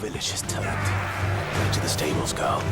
village has turned. Get to the stables, girl.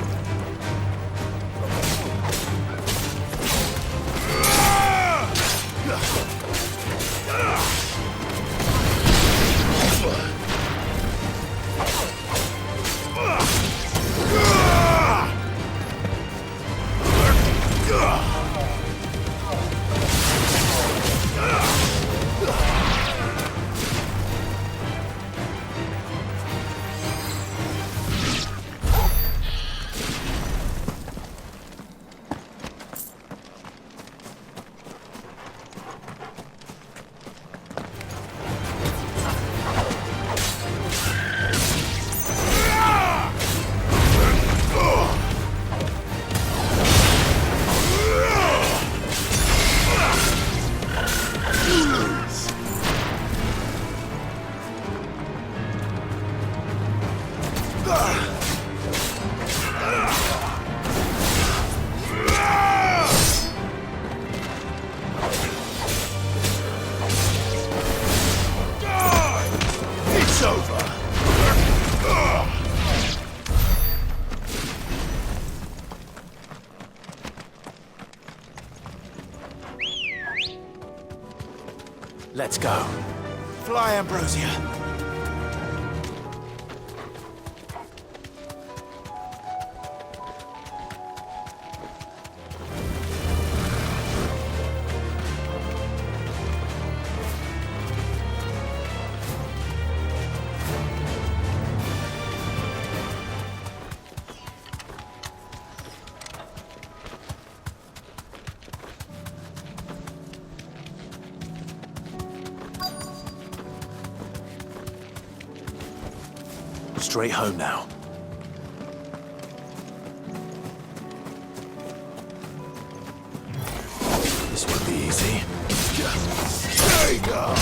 Let's go. Fly, Ambrosia. Straight home now. This won't be easy. There you go.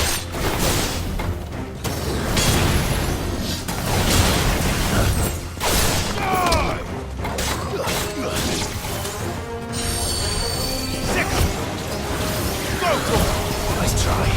Nice try.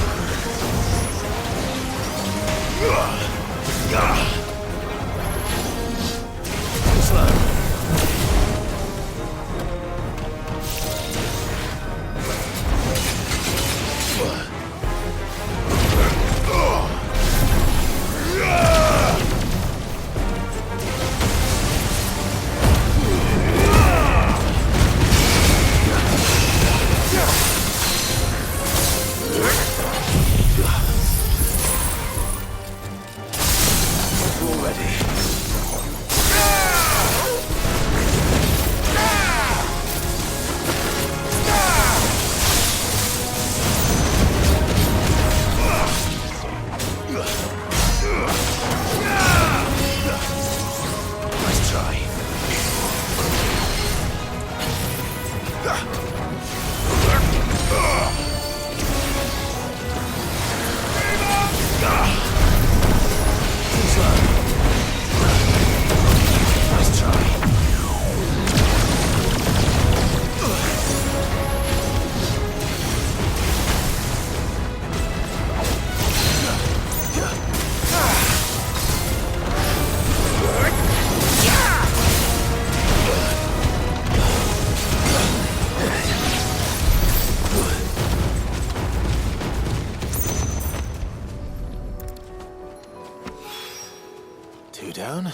Two down,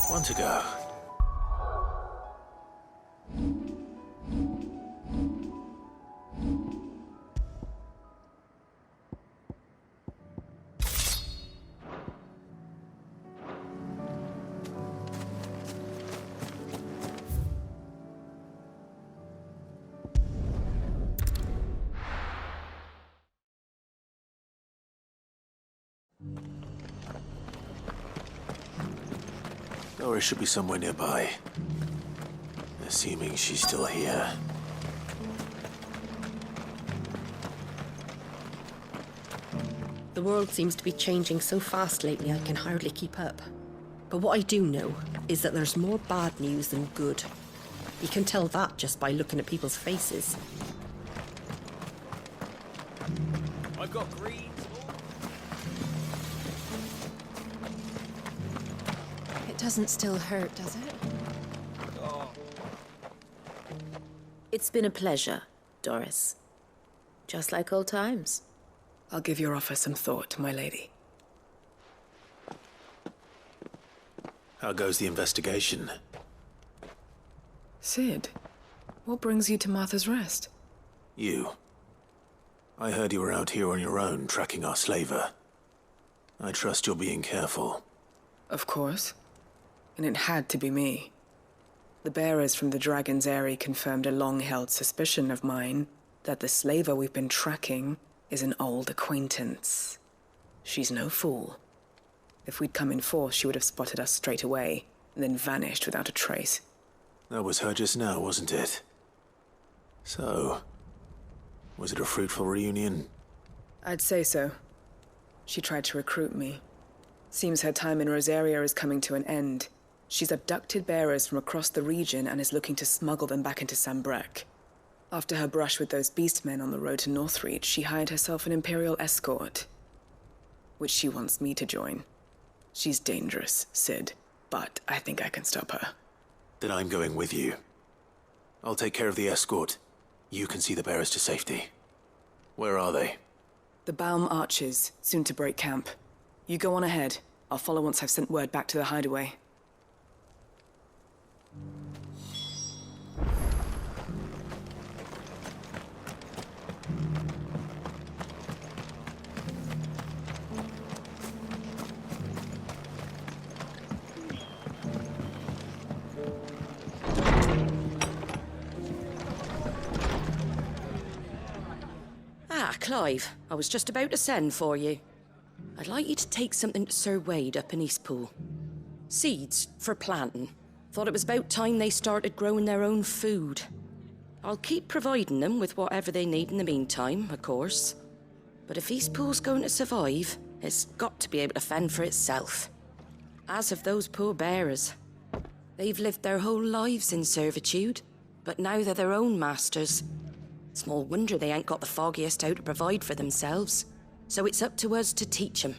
one to go. Or it should be somewhere nearby. Assuming she's still here. The world seems to be changing so fast lately I can hardly keep up. But what I do know is that there's more bad news than good. You can tell that just by looking at people's faces. I've got greens. It doesn't still hurt, does it? It's been a pleasure, Doris. Just like old times. I'll give your offer some thought, my lady. How goes the investigation? Sid, what brings you to Martha's Rest? You. I heard you were out here on your own, tracking our slaver. I trust you're being careful. Of course. And it had to be me. The bearers from the Dragon's Eyrie confirmed a long-held suspicion of mine that the slaver we've been tracking is an old acquaintance. She's no fool. If we'd come in force, she would have spotted us straight away, and then vanished without a trace. That was her just now, wasn't it? So, was it a fruitful reunion? I'd say so. She tried to recruit me. Seems her time in Rosaria is coming to an end. She's abducted bearers from across the region and is looking to smuggle them back into Sambrec. After her brush with those beastmen on the road to Northreach, she hired herself an Imperial escort, which she wants me to join. She's dangerous, Sid, but I think I can stop her. Then I'm going with you. I'll take care of the escort. You can see the bearers to safety. Where are they? The Baum Archers, soon to break camp. You go on ahead. I'll follow once I've sent word back to the hideaway. Clive, I was just about to send for you. I'd like you to take something to Sir Wade up in Eastpool. Seeds for planting. Thought it was about time they started growing their own food. I'll keep providing them with whatever they need in the meantime, of course. But if Eastpool's going to survive, it's got to be able to fend for itself. As of those poor bearers. They've lived their whole lives in servitude, but now they're their own masters. Small wonder they ain't got the foggiest how to provide for themselves. So it's up to us to teach them.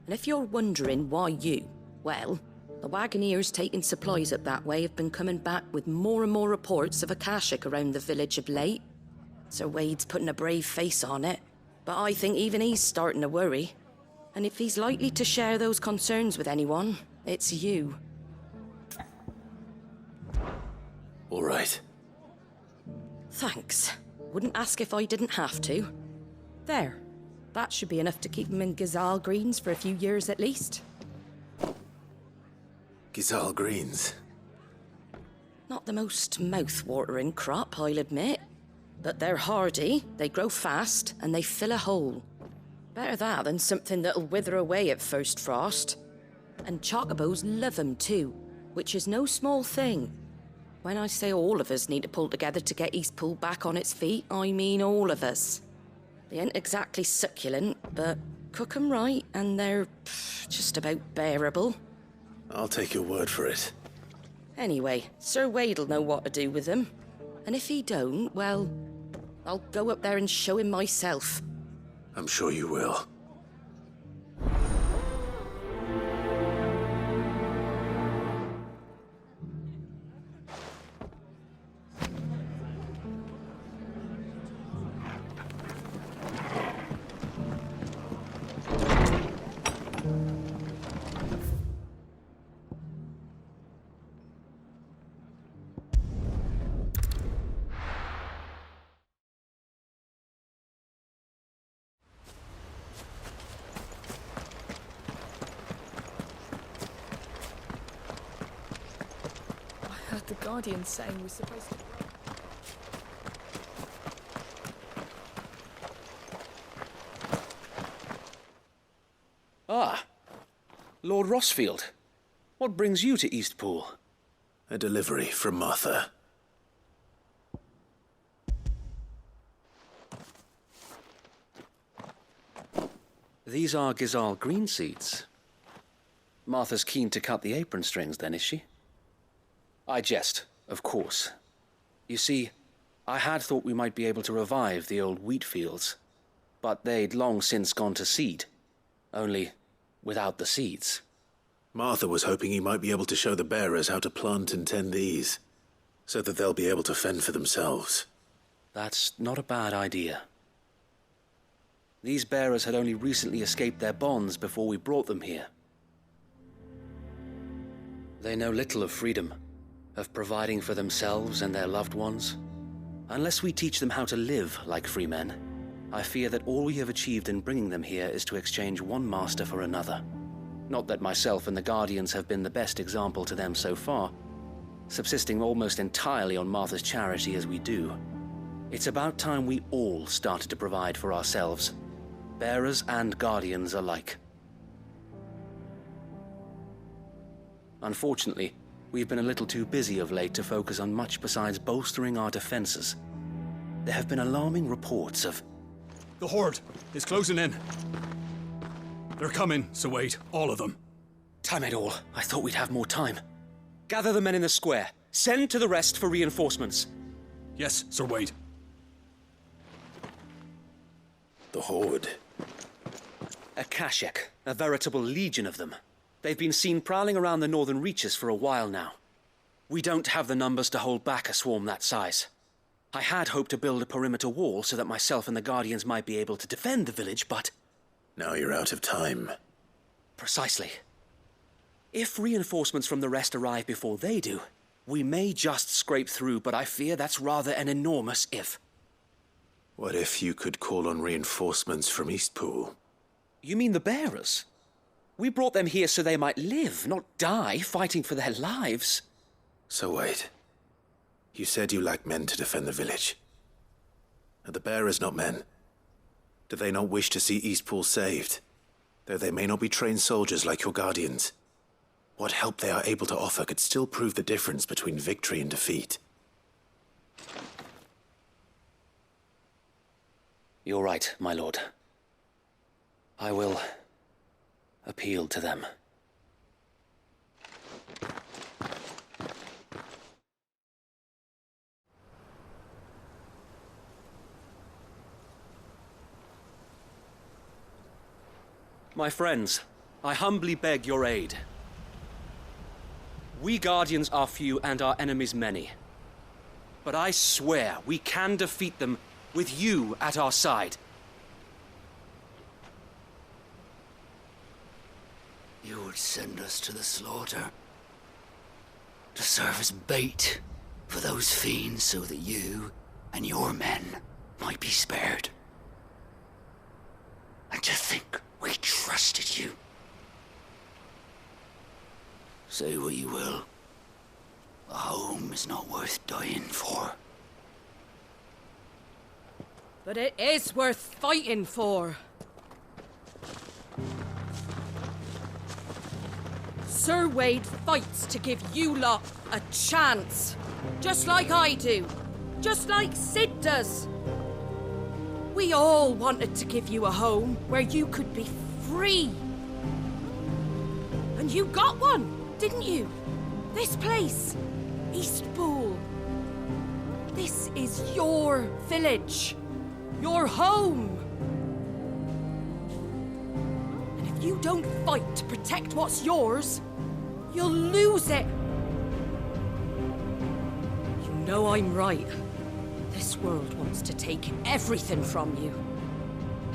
And if you're wondering why you, well, the Wagoneers taking supplies up that way have been coming back with more and more reports of Akashic around the village of late. Sir Wade's putting a brave face on it, but I think even he's starting to worry. And if he's likely to share those concerns with anyone, it's you. All right. Thanks. Wouldn't ask if I didn't have to. There. That should be enough to keep them in Gazal Greens for a few years at least. Gazal Greens. Not the most mouth-watering crop, I'll admit. But they're hardy, they grow fast, and they fill a hole. Better that than something that'll wither away at first frost. And chocobos love 'em too, which is no small thing. When I say all of us need to pull together to get Eastpool back on its feet, I mean all of us. They ain't exactly succulent, but cook 'em right and they're just about bearable. I'll take your word for it. Anyway, Sir Wade'll know what to do with them. And if he don't, well, I'll go up there and show him myself. I'm sure you will. The Guardian's saying we're supposed to... Ah, Lord Rossfield. What brings you to Eastpool? A delivery from Martha. These are Gazal green seeds. Martha's keen to cut the apron strings then, is she? I jest, of course. You see, I had thought we might be able to revive the old wheat fields, but they'd long since gone to seed, only without the seeds. Martha was hoping he might be able to show the bearers how to plant and tend these, so that they'll be able to fend for themselves. That's not a bad idea. These bearers had only recently escaped their bonds before we brought them here. They know little of freedom, of providing for themselves and their loved ones. Unless we teach them how to live like free men, I fear that all we have achieved in bringing them here is to exchange one master for another. Not that myself and the Guardians have been the best example to them so far, subsisting almost entirely on Martha's charity as we do. It's about time we all started to provide for ourselves, bearers and Guardians alike. Unfortunately, we've been a little too busy of late to focus on much besides bolstering our defenses. There have been alarming reports of... The Horde is closing in. They're coming, so wait, all of them. Damn it all, I thought we'd have more time. Gather the men in the square. Send to the rest for reinforcements. Yes, Sir Wade. The Horde. A Kashek, a veritable legion of them. They've been seen prowling around the northern reaches for a while now. We don't have the numbers to hold back a swarm that size. I had hoped to build a perimeter wall so that myself and the Guardians might be able to defend the village, but... Now you're out of time. Precisely. If reinforcements from the rest arrive before they do, we may just scrape through, but I fear that's rather an enormous if. What if you could call on reinforcements from Eastpool? You mean the bearers? We brought them here so they might live, not die, fighting for their lives. So wait. You said you lack men to defend the village. Are the bearers not men? Do they not wish to see Eastpool saved? Though they may not be trained soldiers like your Guardians. What help they are able to offer could still prove the difference between victory and defeat. You're right, my lord. I will appeal to them. My friends, I humbly beg your aid. We Guardians are few and our enemies many. But I swear we can defeat them with you at our side. You would send us to the slaughter, to serve as bait for those fiends so that you and your men might be spared. And to think we trusted you. Say what you will, a home is not worth dying for. But it is worth fighting for. Sir Wade fights to give you lot a chance. Just like I do. Just like Sid does. We all wanted to give you a home where you could be free. And you got one, didn't you? This place, Eastpool. This is your village. Your home. And if you don't fight to protect what's yours, you'll lose it. You know I'm right. This world wants to take everything from you.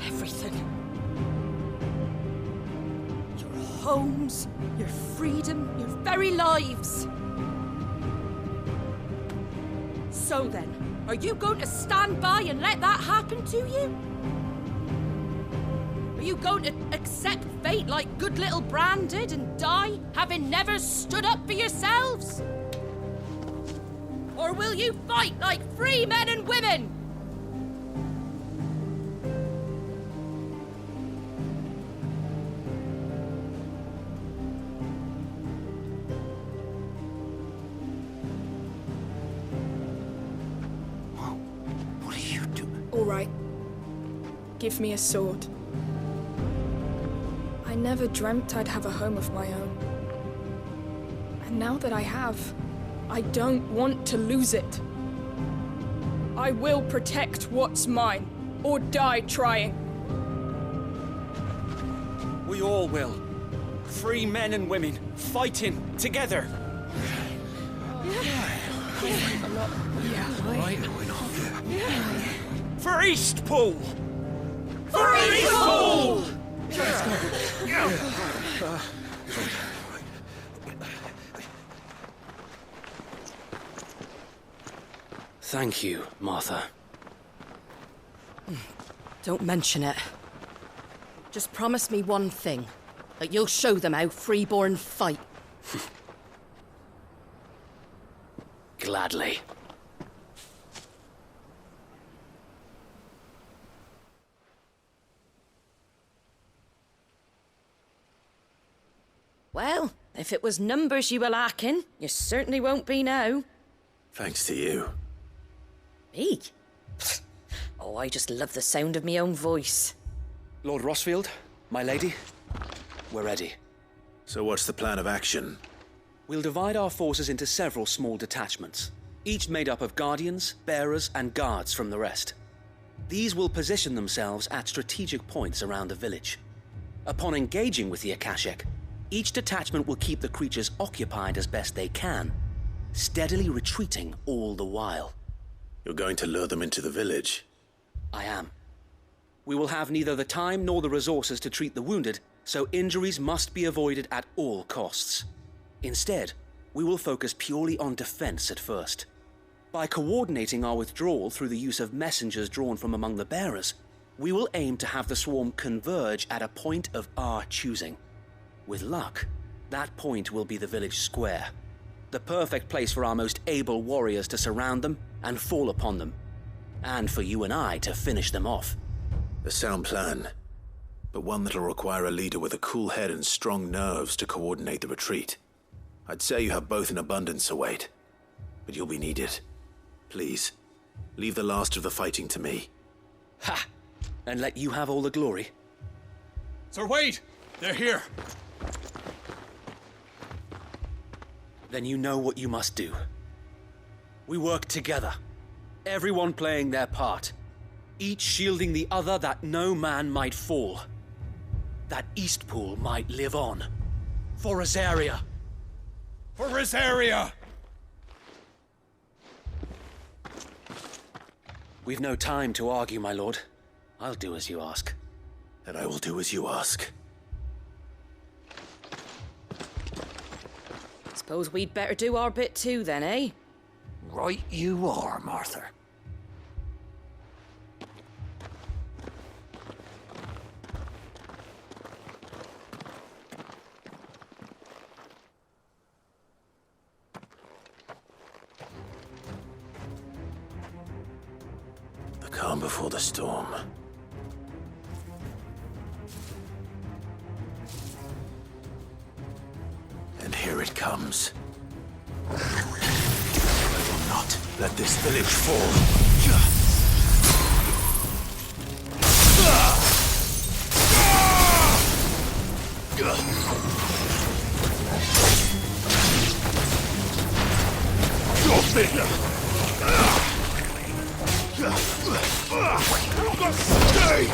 Everything. Your homes, your freedom, your very lives. So then, are you going to stand by and let that happen to you? Are you going to accept fate like good little Bran did and die, having never stood up for yourselves? Or will you fight like free men and women? What are you doing? All right. Give me a sword. I never dreamt I'd have a home of my own. And now that I have, I don't want to lose it. I will protect what's mine, or die trying. We all will. Free men and women, fighting together. For Eastpool! For Eastpool! Thank you, Martha. Don't mention it. Just promise me one thing. That you'll show them how freeborn fight. Gladly. Well, if it was numbers you were lacking, you certainly won't be now. Thanks to you. Me? Oh, I just love the sound of my own voice. Lord Rossfield, my lady, we're ready. So what's the plan of action? We'll divide our forces into several small detachments, each made up of guardians, bearers, and guards from the rest. These will position themselves at strategic points around the village. Upon engaging with the Akashic, each detachment will keep the creatures occupied as best they can, steadily retreating all the while. You're going to lure them into the village? I am. We will have neither the time nor the resources to treat the wounded, so injuries must be avoided at all costs. Instead, we will focus purely on defense at first. By coordinating our withdrawal through the use of messengers drawn from among the bearers, we will aim to have the swarm converge at a point of our choosing. With luck, that point will be the village square, the perfect place for our most able warriors to surround them and fall upon them, and for you and I to finish them off. A sound plan, but one that'll require a leader with a cool head and strong nerves to coordinate the retreat. I'd say you have both in abundance, Sir Wade, but you'll be needed. Please, leave the last of the fighting to me. Ha! And let you have all the glory. Sir Wade! They're here! Then you know what you must do. We work together, everyone playing their part, each shielding the other that no man might fall, that Eastpool might live on. For Rosaria! For Rosaria! We've no time to argue, my lord. I'll do as you ask. And I will do as you ask. Suppose we'd better do our bit too then, eh? Right you are, Martha. The calm before the storm. And here it comes. I will not let this village fall. Stay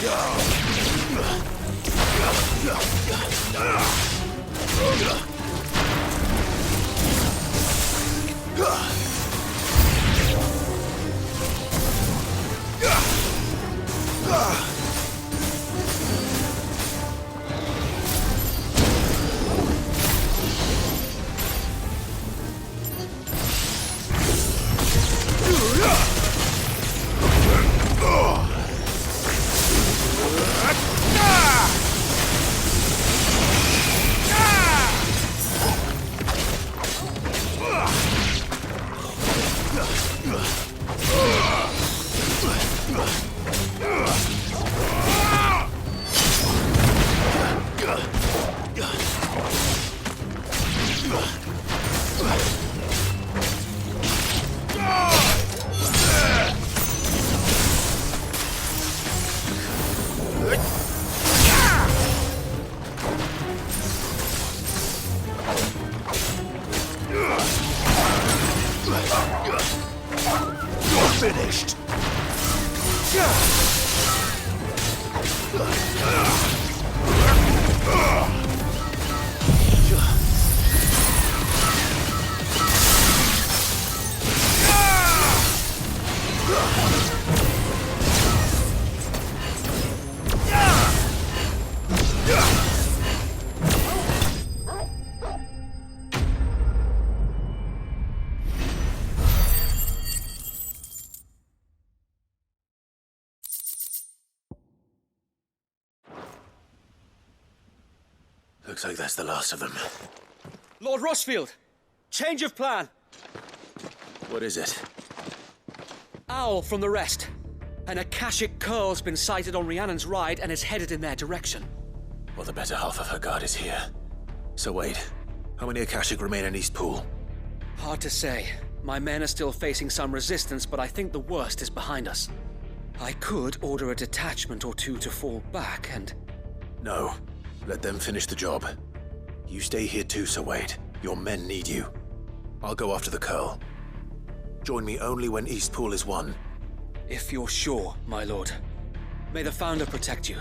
down! Looks like that's the last of them. Lord Rossfield! Change of plan! What is it? Owl from the rest. An Akashic curl's been sighted on Rhiannon's ride and is headed in their direction. Well, the better half of her guard is here. So wait, how many Akashic remain in Eastpool? Hard to say. My men are still facing some resistance, but I think the worst is behind us. I could order a detachment or two to fall back and... No. Let them finish the job. You stay here too, Sir Wade. Your men need you. I'll go after the curl. Join me only when Eastpool is won. If you're sure, my lord. May the Founder protect you.